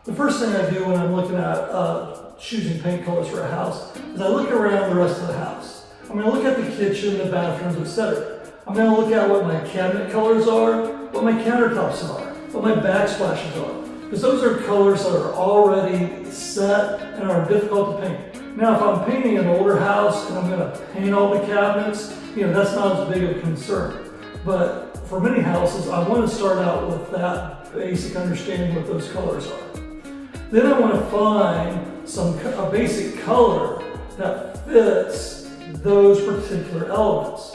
The first thing I do when I'm looking at choosing paint colors for a house is I look around the rest of the house. I'm going to look at the kitchen, the bathrooms, etc. I'm going to look at what my cabinet colors are, what my countertops are, what my backsplashes are. Because those are colors that are already set and are difficult to paint. Now if I'm painting an older house and I'm going to paint all the cabinets, that's not as big of a concern. But for many houses, I want to start out with that basic understanding what those colors are. Then I want to find a basic color that fits those particular elements.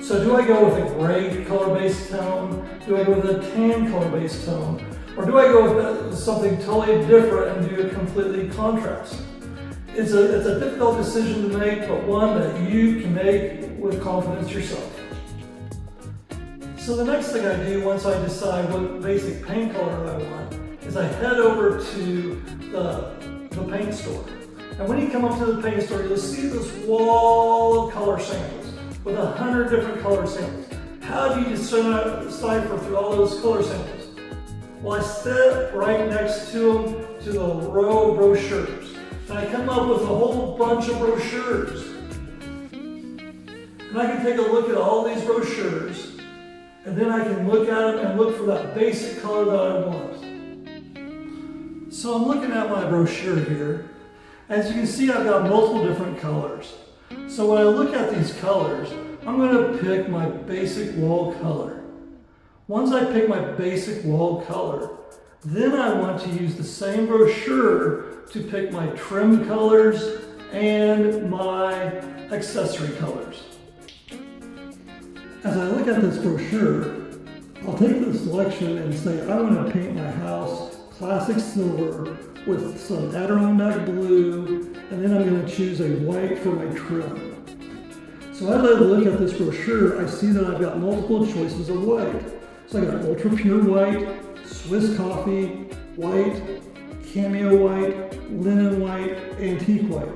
So do I go with a gray color-based tone? Do I go with a tan color-based tone? Or do I go with something totally different and do a completely contrast? It's a difficult decision to make, but one that you can make with confidence yourself. So the next thing I do once I decide what basic paint color I want is I head over to the paint store. And when you come up to the paint store, you'll see this wall of color samples with 100 different color samples. How do you decipher through all those color samples? Well, I sit right next to them to the row of brochures. And I come up with a whole bunch of brochures. And I can take a look at all these brochures, and then I can look at them and look for that basic color that I want. So I'm looking at my brochure here. As you can see, I've got multiple different colors. So when I look at these colors, I'm going to pick my basic wall color. Once I pick my basic wall color, then I want to use the same brochure to pick my trim colors and my accessory colors. As I look at this brochure, I'll take the selection and say I want to paint my house classic silver with some Adirondack blue, and then I'm going to choose a white for my trim. So as I look at this brochure, I see that I've got multiple choices of white. So I got ultra pure white, Swiss coffee, white, cameo white, linen white, antique white.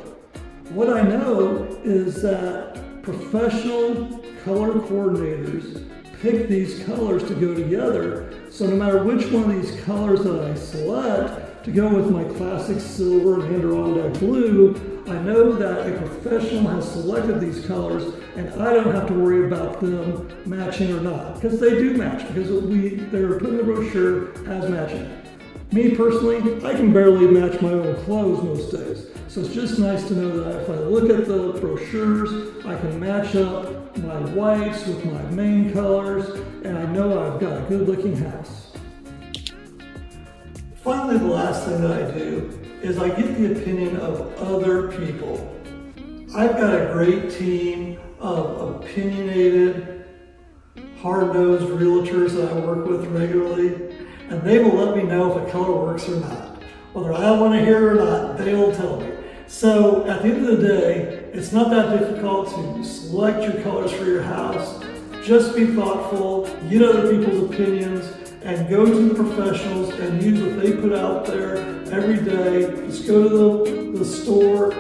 What I know is that professional color coordinators pick these colors to go together. So no matter which one of these colors that I select to go with my classic silver and Adirondack blue, I know that a professional has selected these colors and I don't have to worry about them matching or not, because they do match, because they're put in the brochure as matching. Me personally, I can barely match my own clothes most days. So it's just nice to know that if I look at the brochures, I can match up my whites with my main colors, and I know I've got a good looking house. Finally, the last thing that I do is I get the opinion of other people. I've got a great team of opinionated, hard-nosed realtors that I work with regularly, and they will let me know if a color works or not. Whether I want to hear it or not, they will tell me. So at the end of the day, it's not that difficult to select your colors for your house. Just be thoughtful, get other people's opinions, and go to the professionals and use what they put out there every day. Just go to the store,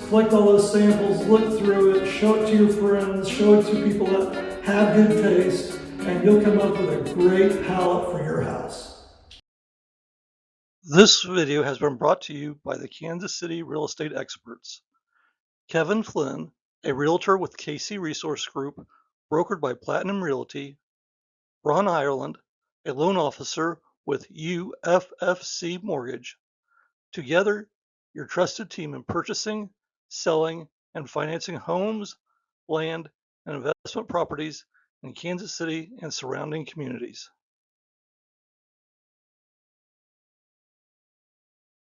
collect all those samples, look through it, show it to your friends, show it to people that have good taste, and you'll come up with a great palette for your house. This video has been brought to you by the Kansas City Real Estate Experts. Kevin Flynn, a realtor with KC Resource Group, brokered by Platinum Realty. Ron Ireland, a loan officer with UFFC Mortgage. Together, your trusted team in purchasing, selling, and financing homes, land, and investment properties in Kansas City and surrounding communities.